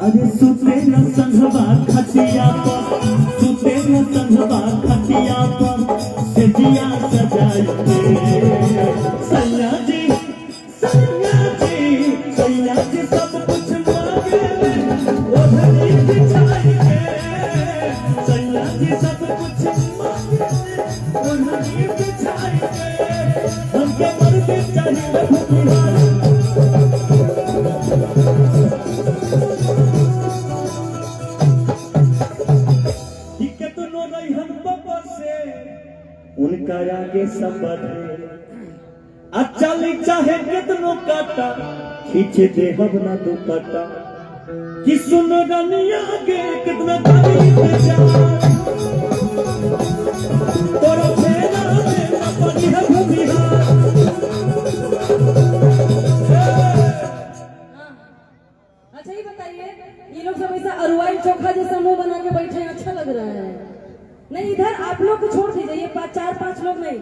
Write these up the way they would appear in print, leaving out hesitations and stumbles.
अरे सुते न संघवा खटिया पर, सुते न संघवा खटिया पर, सेजिया सजाई के सैया जी, सैया जी, सैया जी सब कुछ मांगे ओढ़नी बिछाई के, सैया जी सब कुछ मांगे ओढ़नी बिछाई के, हमके मर्द चाहिए भूमिहार। उनका आगे सफर चली चाहे कितनो काटा, खींचे दे हम ना दुपट्टा, कि सुन रनिया के कितना तोरा फेरा में ना पड़ी है भूमिहार। अच्छा ये बताइए, ये लोग सब ऐसा अरुआई चोखा जैसा मुंह बना के बैठे हैं, अच्छा लग रहा है? नहीं, इधर आप लोग को छोड़ दीजिए, ये 4-5 लोग नहीं,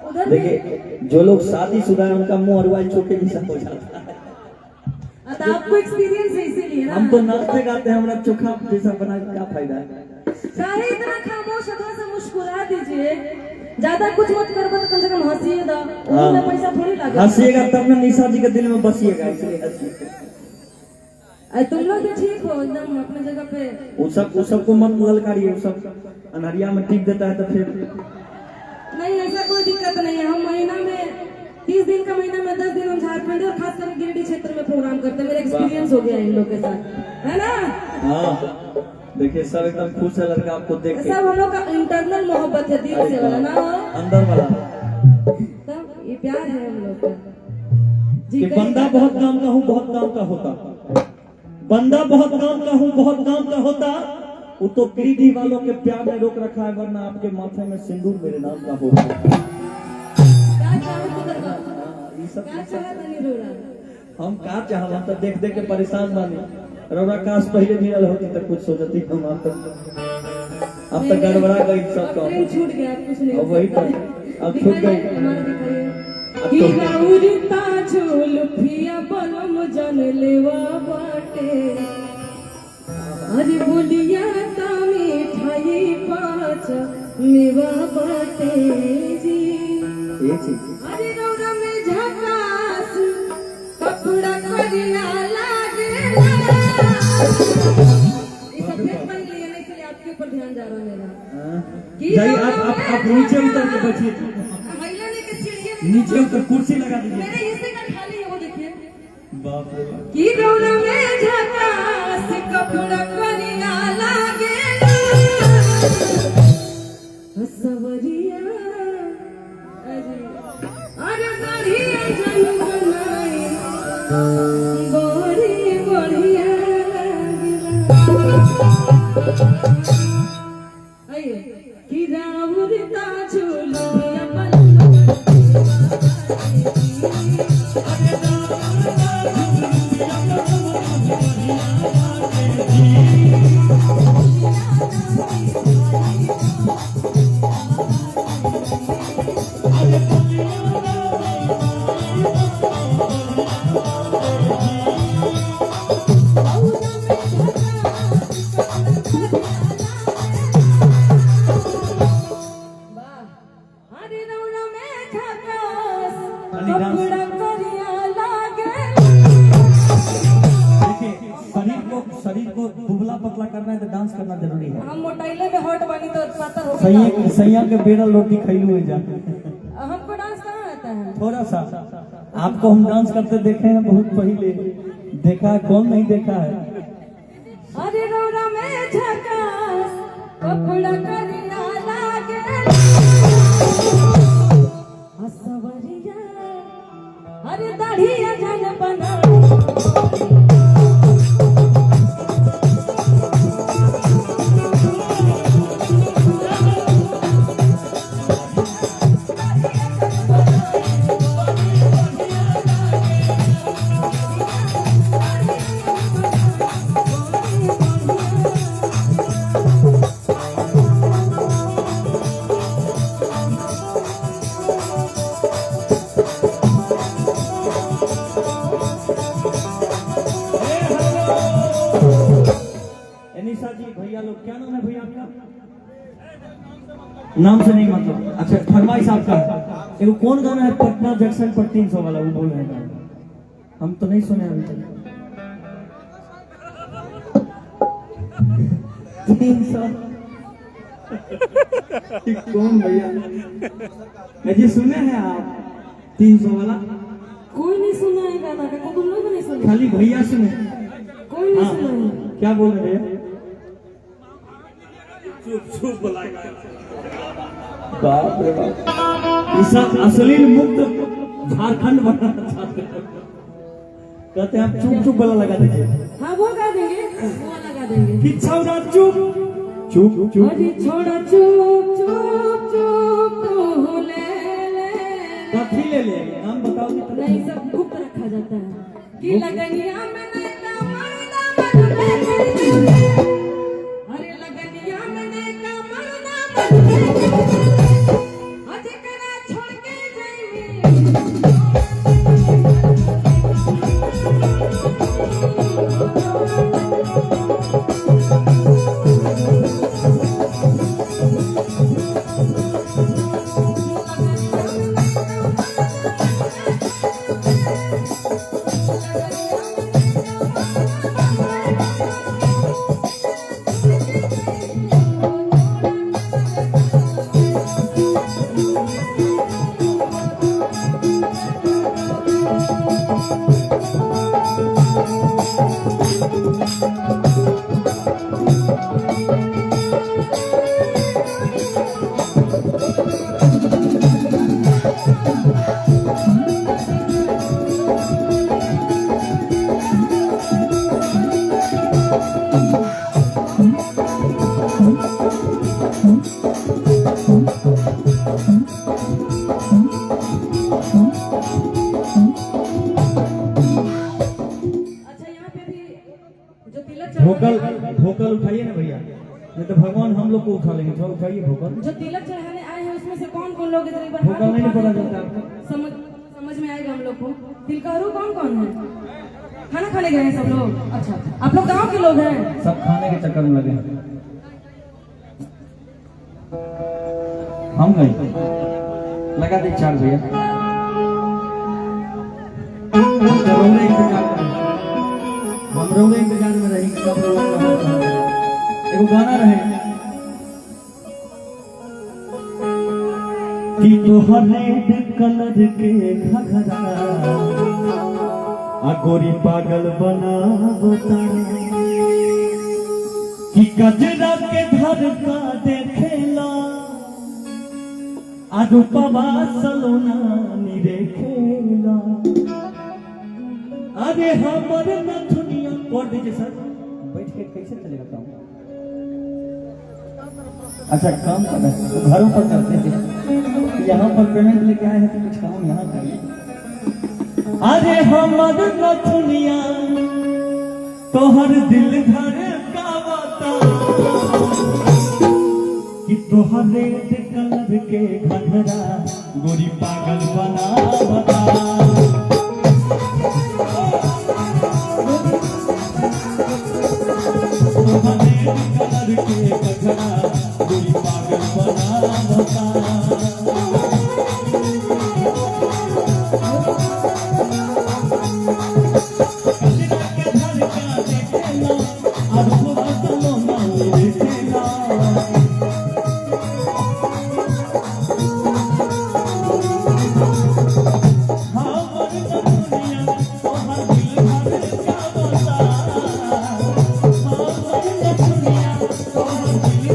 उधर देखिए जो लोग शादीशुदा है उनका मुंह अरुआई चोखे जैसा हो जाता है। तो आपको एक्सपीरियंस है इसीलिए ना। हम तो नाचते गाते हैं, हमारा चोखा जैसा बना के क्या फायदा है? चाहे इतना खामोश थोड़ा सा मुस्कुरा दीजिए, ज्यादा कुछ मत कर, कम से कम हंसिए दा, उसमें पैसा थोड़ी लगेगा। हंसिएगा तब ना निशा जी के दिल में बसिएगा, इसलिए हंसिए। तुम लोग भी ठीक हो एकदम अपने जगह पे। वो सब को मत ललकारिए, वो सब अनहरिया में टिक देता है तो फिर नहीं, ऐसा कोई दिक्कत नहीं है। हम महीना में 30 दिन का महीना में 10 दिन हम झारखंड और खास करके गिरिडीह क्षेत्र में प्रोग्राम करते हैं। मेरा एक्सपीरियंस हो गया इन लोग के साथ, है ना? हाँ देखिए सब एकदम खुश है लड़का आपको देख के। सब हम लोग का इंटरनल मोहब्बत है, दिल से वाला ना, अंदर वाला। तब ये प्यार है हम लोग का। कि बंदा बहुत काम का हूँ, बहुत काम का होता, बंदा बहुत काम का हूँ, बहुत काम का होता, वो तो गिरिडीह वालों के प्यार में रोक रखा है, वरना आपके माथे में सिंदूर मेरे नाम का होगा। हम का चाहब, हम तो देख देख के परेशान बानी। रौरा काश पहले मिलल होती तो कुछ सोचती हम। अब तो गड़बड़ा गई सब काम, छूट गया, कुछ नहीं। अब वही तो अब छूट गई। अरे बोलिया ता मिठाई पाँच मेवा बाटे जी, अरे रौरा में झकास कपड़ा करिया लागेला। सफेद पहन लिया नहीं, इसलिए आपके ऊपर ध्यान जा रहा मेरा। आप नीचे उतर के बैठिए, महिला ने के सीढ़ियों नीचे उतर कुर्सी लगा दीजिए। मेरे हिस्से का खाली है वो देखिए। बाप रे बाप। कि रौरा में झकास कपड़ा करिया लागेला, सवरिया अरे बढ़िया जन बनाई बड़ी बढ़िया आइए कि राउरता झूलिया शरीर को दुबला पतला करना है तो डांस करना जरूरी है। हम मोटाइले में हॉट बनी तो पातर हो गया। सैया के बेरल रोटी खैलू हो जाते। हमको डांस कहाँ आता है? थोड़ा सा आपको हम डांस करते देखे हैं बहुत पहले, देखा है, कौन नहीं देखा है? अरे कपड़ा करिया लागे हसवरिया अरे दाढ़िया जन बना निशा जी भैया लोग, क्या नाम है भैया आपका? नाम से नहीं मतलब, अच्छा फरमाइश आपका एगो कौन गाना है पटना जंक्शन पर 300 वाला, वो बोल रहे हैं, हम तो नहीं सुने अभी तक। 300 कौन भैया जी सुने हैं आप 300 वाला? कोई नहीं सुना है गाना का, तुम लोग नहीं सुने? खाली भैया सुने, कोई नहीं सुना है। क्या बोल रहे हैं? बाप रे बाप, ऐसा अश्लील मुक्त झारखंड बनाना चाहते हैं। कहते हैं आप चुप चुप वाला लगा दीजिए। हाँ वो गा देंगे, वो लगा देंगे कि छोड़ा चुप चुप चुप, अरे छोड़ा चुप चुप चुप तू ले कथी ले ले, नाम बताओ कि नहीं, सब गुप्त रखा जाता है कि लगनिया में नहीं का मरना मन में, अरे लगनिया में नहीं का मरना मन में, अजे करा छोड़ के जाइए। भोकल भोकल उठाइए ना भैया, नहीं तो भगवान हम लोग को उठा लेंगे। थोड़ा उठाइए भोकल। जो तिलक चढ़ाने आए हैं उसमें से कौन कौन लोग इधर एक बार भोकल नहीं पता चलता आपको? समझ में आएगा हम लोग को। तिलकारू कौन कौन है? खाना खाने गए हैं सब लोग? अच्छा, आप लोग गांव के लोग हैं? सब खाने के चक्कर में लगे हैं। हम गए लगा दे 4 भैया, हम रोगे इंतजार में रही। एगो गाना रहे कि तोहरे कलर के घघरा आ गोरी पागल बनावता, कि गजरा के धर का देखेला आ रूपवा सलोना निरेखेला। अरे हमर नथुनिया कर दीजिए सर, बैठ के कैसे चलेगा काम? अच्छा काम कर रहे हैं तो घरों पर करते थे, यहाँ पर पेमेंट लेके आए हैं तो कुछ काम यहाँ करिए। अरे हमर नथुनिया तोहर दिल धर का बता, कि तोहर रेड कलर के घघरा गोरी पागल बनावता। कलर के घघरा गोरी पागल बनावता।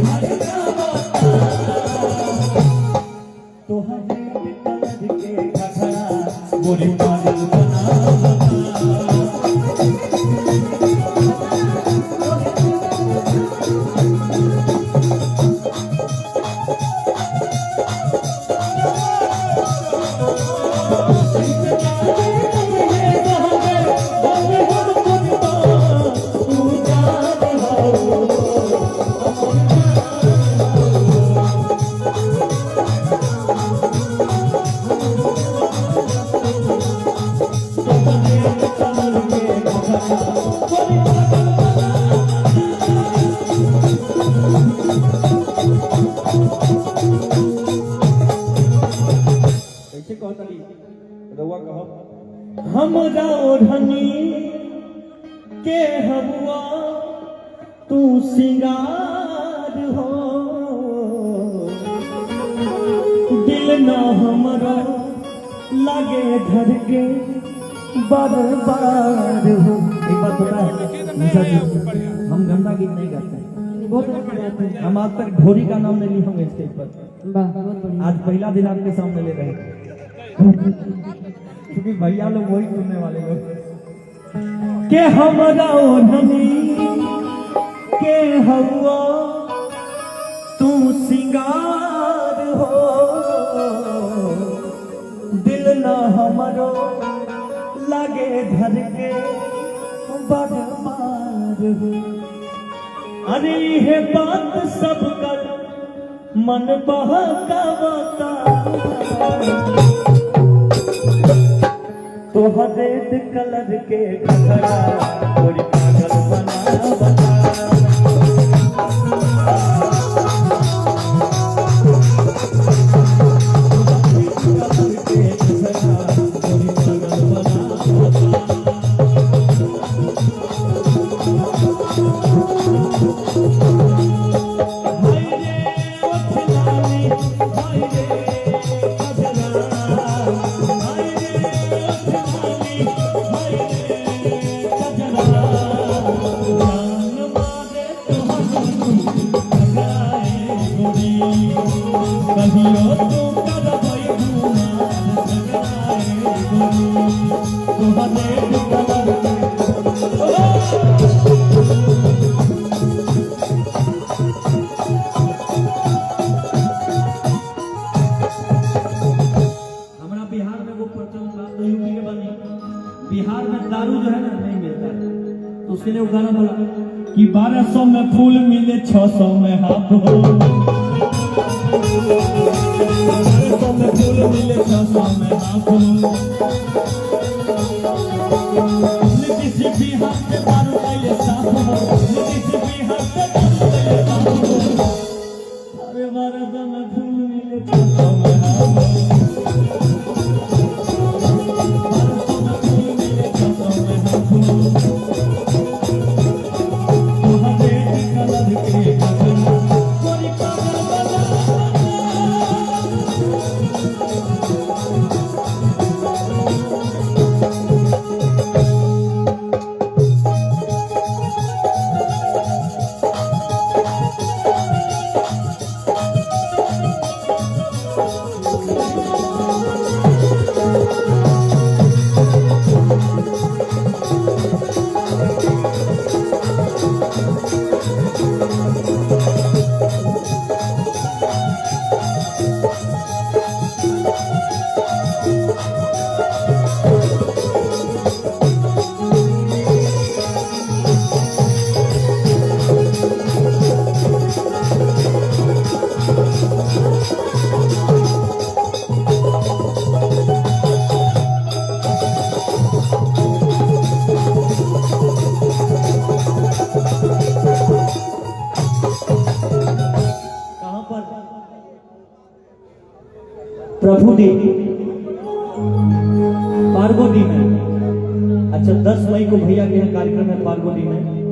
Hare हमरा ओढ़नी के हवा तू सिंगार हो, दिल ना हमरा लगे धर के बार बार हो। एक बात पता है निशा जी, हम गंदा गीत नहीं गाते हैं, बहुत अच्छी बात है। हम आज तक घोड़ी का नाम नहीं ली होंगे स्टेज पर। वाह, बहुत बढ़िया। आज पहला दिन आपके सामने ले रहे हैं, क्योंकि भैया लोग वही सुनने वाले लोग के हमरा ओढ़नी के हवा तू सिंगार हो, दिल ना हमरो लागे धर के बार बार हो। अरे ये बात सब कर मन बहकावता, तोहर रेड कलर के घघरा थोड़ी पागल बनावता। बिहार में दारू जो है ना नहीं मिलता है, तो उसके लिए वो गाना बोला कि 1200 में फूल मिले 600 में हाफ हो, 1200 में फूल मिले 600 में हाफ हो। किसी भी हाथ से दारू का ये साफ हो, किसी भी हाथ से दारू का ये साफ हो। अरे 1200 में फूल मिले 600 में हाफ हो, प्रभुदी पार्वती में। अच्छा 10 मई को भैया के यहाँ कार्यक्रम है पार्वती में।